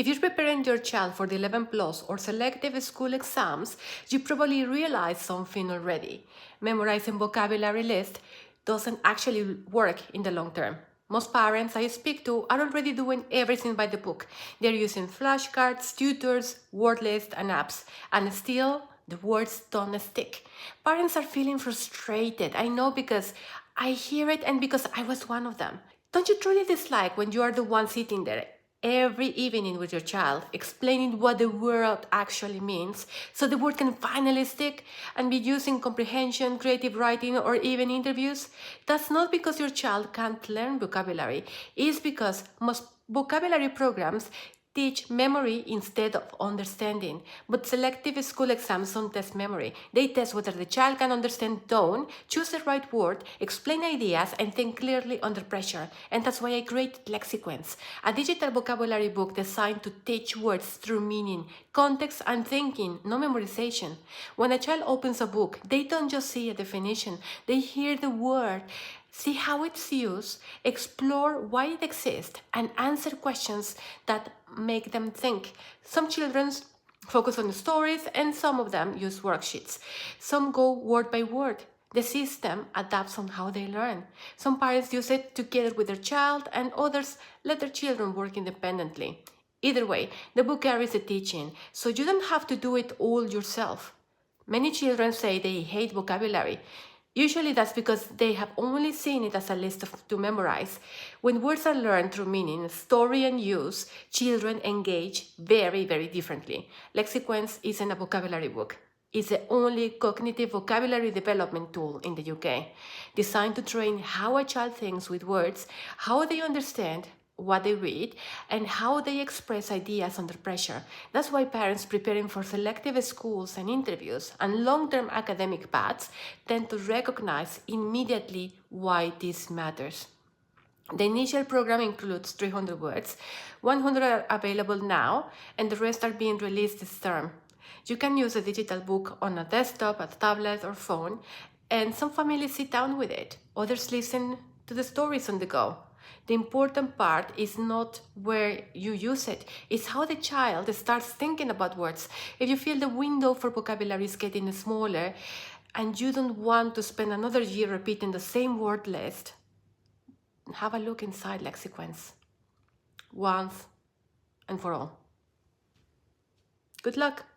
If you're preparing your child for the 11 plus or selective school exams, you probably realize something already. Memorizing vocabulary list doesn't actually work in the long term. Most parents I speak to are already doing everything by the book. They're using flashcards, tutors, word lists, and apps, and still the words don't stick. Parents are feeling frustrated. I know because I hear it and because I was one of them. Don't you truly dislike when you are the one sitting there every evening with your child, explaining what the word actually means, so the word can finally stick and be used in comprehension, creative writing, or even interviews? That's not because your child can't learn vocabulary. It's because most vocabulary programs teach memory instead of understanding. But selective school exams don't test memory. They test whether the child can understand tone, choose the right word, explain ideas, and think clearly under pressure. And that's why I created LexiQuence, a digital vocabulary book designed to teach words through meaning, context, and thinking, no memorization. When a child opens a book, they don't just see a definition, they hear the word, see how it's used, explore why it exists, and answer questions that make them think. Some children focus on the stories, and some of them use worksheets. Some go word by word. The system adapts on how they learn. Some parents use it together with their child, and others let their children work independently. Either way, the book carries the teaching, so you don't have to do it all yourself. Many children say they hate vocabulary. Usually that's because they have only seen it as a list to memorize. When words are learned through meaning, story, and use, children engage very, very differently. LexiQuence isn't a vocabulary book. It's the only cognitive vocabulary development tool in the UK, designed to train how a child thinks with words, how they understand what they read, and how they express ideas under pressure. That's why parents preparing for selective schools and interviews and long-term academic paths tend to recognize immediately why this matters. The initial program includes 300 words, 100 are available now, and the rest are being released this term. You can use a digital book on a desktop, a tablet, or phone, and some families sit down with it. Others listen to the stories on the go. The important part is not where you use it, it's how the child starts thinking about words. If you feel the window for vocabulary is getting smaller and you don't want to spend another year repeating the same word list, have a look inside LexiQuence once and for all. Good luck!